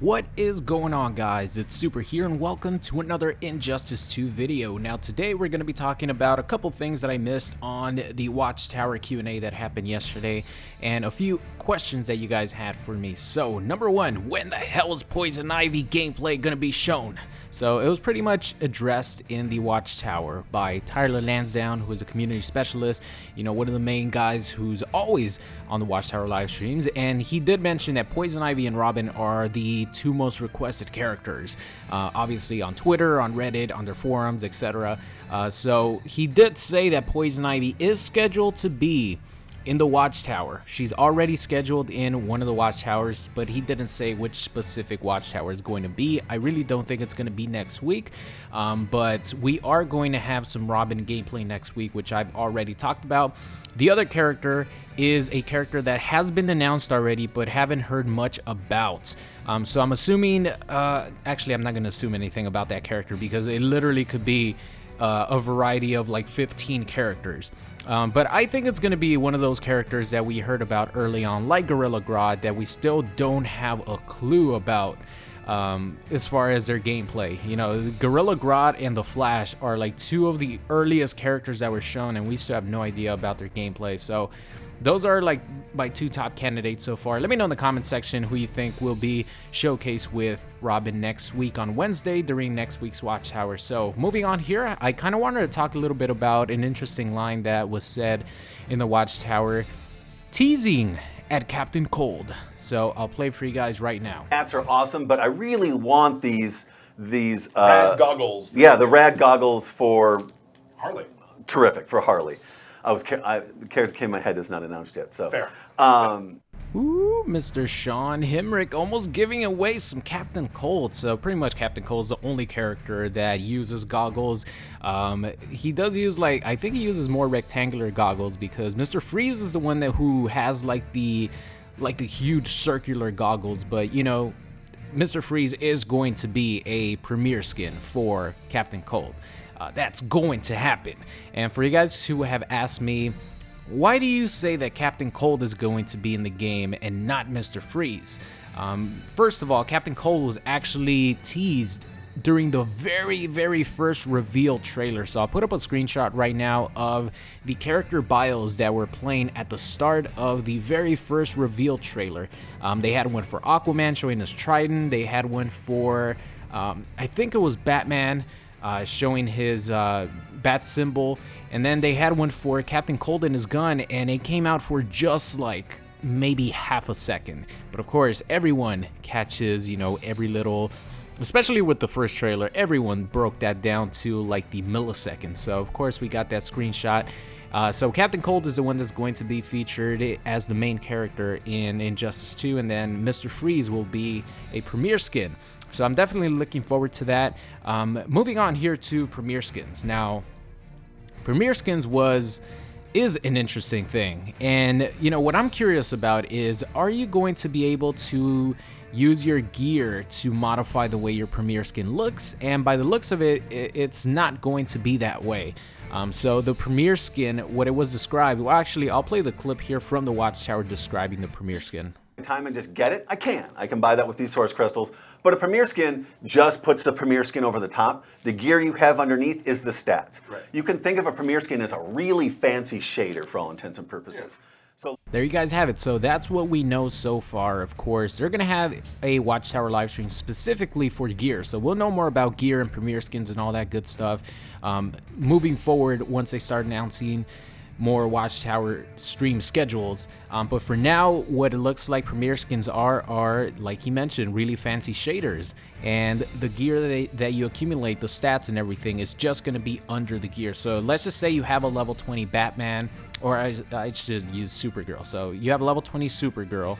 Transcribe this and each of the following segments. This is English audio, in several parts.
What is going on, guys? It's Super here and welcome to another Injustice 2 video. Now today we're going to be talking about a couple things that I missed on the Watchtower Q&A that happened yesterday and a few questions that you guys had for me. So number one, when the hell is Poison Ivy gameplay going to be shown? So it was pretty much addressed in the Watchtower by Tyler Lansdowne, who is a community specialist, you know, one of the main guys who's always on the Watchtower live streams, and he did mention that Poison Ivy and Robin are the two most requested characters, obviously on Twitter, on Reddit, on their forums, etc. So he did say that Poison Ivy is scheduled to be in the Watchtower. She's already scheduled in one of the Watchtowers, but he didn't say which specific Watchtower is going to be. I really don't think it's going to be next week, but we are going to have some Robin gameplay next week, which I've already talked about. The other character is a character that has been announced already, but haven't heard much about. So I'm assuming, actually I'm not going to assume anything about that character because it literally could be a variety of like 15 characters. But I think it's going to be one of those characters that we heard about early on, like Gorilla Grodd, that we still don't have a clue about as far as their gameplay. You know, Gorilla Grodd and the Flash are like two of the earliest characters that were shown, and we still have no idea about their gameplay. So those are like my two top candidates so far. Let me know in the comment section who you think will be showcased with Robin next week on Wednesday during next week's Watchtower. So moving on here, I kind of wanted to talk a little bit about an interesting line that was said in the Watchtower, teasing at Captain Cold. So I'll play for you guys right now. Hats are awesome, but I really want these rad goggles. Yeah, the rad goggles for Harley. Terrific for Harley. The character came in my head is not announced yet, so. Fair. Ooh, Mr. Sean Himrick almost giving away some Captain Cold. So pretty much Captain Cold's the only character that uses goggles. He does use, like, I think he uses more rectangular goggles because Mr. Freeze is the one who has like the huge circular goggles, but you know, Mr. Freeze is going to be a premiere skin for Captain Cold. That's going to happen. And for you guys who have asked me, why do you say that Captain Cold is going to be in the game and not Mr. Freeze? First of all, Captain Cold was actually teased during the very first reveal trailer. So I'll put up a screenshot right now of the character bios that were playing at the start of the very first reveal trailer. They had one for Aquaman showing his trident. They had one for, I think it was Batman, showing his bat symbol, and then they had one for Captain Cold and his gun, and it came out for just like maybe half a second. But of course, everyone catches, you know, every little, especially with the first trailer, everyone broke that down to like the millisecond. So of course we got that screenshot. So Captain Cold is the one that's going to be featured as the main character in Injustice 2, and then Mr. Freeze will be a premiere skin. So I'm definitely looking forward to that. Moving on here to premiere skins. Now, premiere skins is an interesting thing, and you know what I'm curious about is, are you going to be able to use your gear to modify the way your premiere skin looks? And by the looks of it, it's not going to be that way. So the premiere skin, what it was described, well, actually I'll play the clip here from the Watchtower describing the premiere skin. Time and just get it, I can buy that with these source crystals, but a premiere skin just puts the premiere skin over the top. The gear you have underneath is the stats. Right. You can think of a premiere skin as a really fancy shader for all intents and purposes. Yeah. So there you guys have it. So that's what we know so far. Of course, they're gonna have a Watchtower live stream specifically for gear, so we'll know more about gear and premiere skins and all that good stuff moving forward once they start announcing more Watchtower stream schedules. But for now, what it looks like premiere skins are like he mentioned, really fancy shaders, and the gear that you accumulate, the stats and everything, is just going to be under the gear. So let's just say you have a level 20 Batman, or I should use Supergirl. So you have a level 20 Supergirl,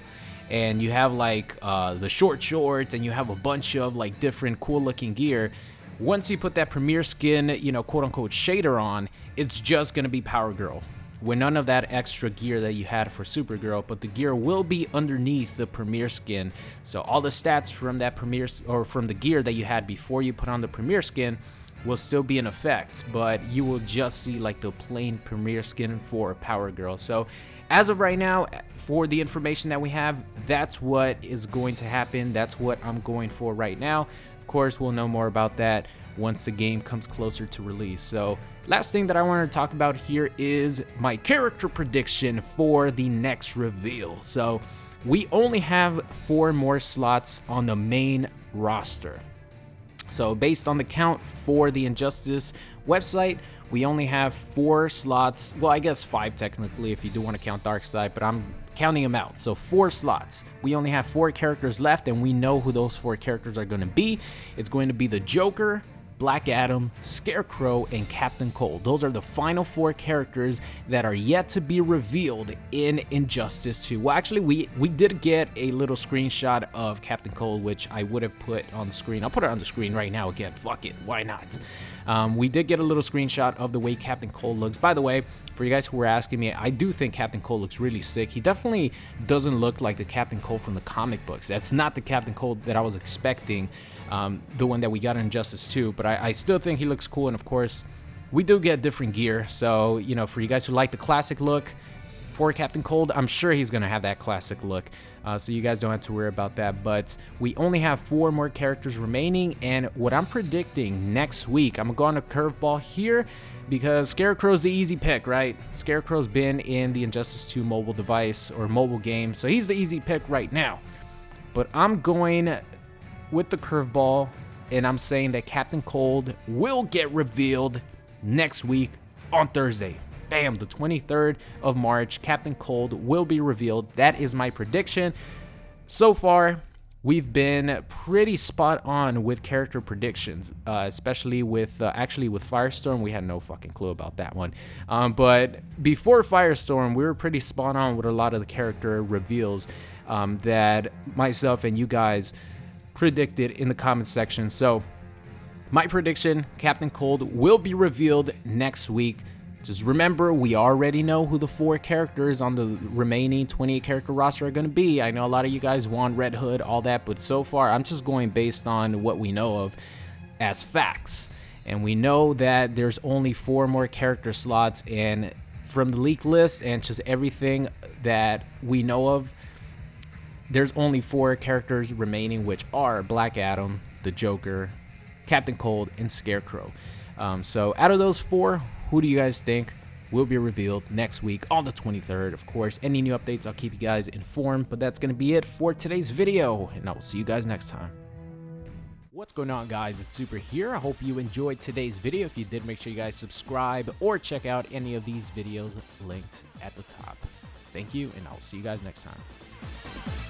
and you have like the short shorts, and you have a bunch of like different cool looking gear. Once you put that premiere skin, you know, quote unquote shader on, it's just going to be Power Girl, with none of that extra gear that you had for Supergirl, but the gear will be underneath the premiere skin. So all the stats from that premiere, or from the gear that you had before you put on the premiere skin, will still be in effect, but you will just see like the plain premiere skin for Power Girl. So as of right now, for the information that we have, that's what is going to happen. That's what I'm going for right now. Of course, we'll know more about that once the game comes closer to release. So last thing that I want to talk about here is my character prediction for the next reveal. So we only have 4 more slots on the main roster. So based on the count for the Injustice website, we only have 4 slots. Well, I guess 5 technically if you do want to count Darkseid, but I'm counting them out. So 4 slots. We only have 4 characters left, and we know who those 4 characters are going to be. It's going to be the Joker, Black Adam, Scarecrow, and Captain Cold. Those are the final 4 characters that are yet to be revealed in Injustice 2. Well, actually, we did get a little screenshot of Captain Cold, which I would have put on the screen. I'll put it on the screen right now again. Fuck it. Why not? We did get a little screenshot of the way Captain Cold looks. By the way, for you guys who were asking me, I do think Captain Cold looks really sick. He definitely doesn't look like the Captain Cold from the comic books. That's not the Captain Cold that I was expecting, the one that we got in Injustice 2, but I still think he looks cool. And of course, we do get different gear. So, you know, for you guys who like the classic look for Captain Cold, I'm sure he's going to have that classic look. So you guys don't have to worry about that. But we only have 4 more characters remaining. And what I'm predicting next week, I'm going to go on a curveball here because Scarecrow's the easy pick, right? Scarecrow's been in the Injustice 2 mobile device or mobile game, so he's the easy pick right now. But I'm going with the curveball, and I'm saying that Captain Cold will get revealed next week on Thursday. Bam, the 23rd of March, Captain Cold will be revealed. That is my prediction. So far, we've been pretty spot on with character predictions, especially with actually with Firestorm. We had no fucking clue about that one. But before Firestorm, we were pretty spot on with a lot of the character reveals that myself and you guys predicted in the comment section. So my prediction, Captain Cold will be revealed next week. Just remember, we already know who the 4 characters on the remaining 28 character roster are going to be. I know a lot of you guys want Red Hood, all that, but so far I'm just going based on what we know of as facts. And we know that there's only 4 more character slots, and from the leak list and just everything that we know of, there's only 4 characters remaining, which are Black Adam, the Joker, Captain Cold, and Scarecrow. So out of those 4, who do you guys think will be revealed next week on the 23rd? Of course, any new updates, I'll keep you guys informed, but that's going to be it for today's video, and I'll see you guys next time. What's going on, guys? It's Super here. I hope you enjoyed today's video. If you did, make sure you guys subscribe or check out any of these videos linked at the top. Thank you, and I'll see you guys next time.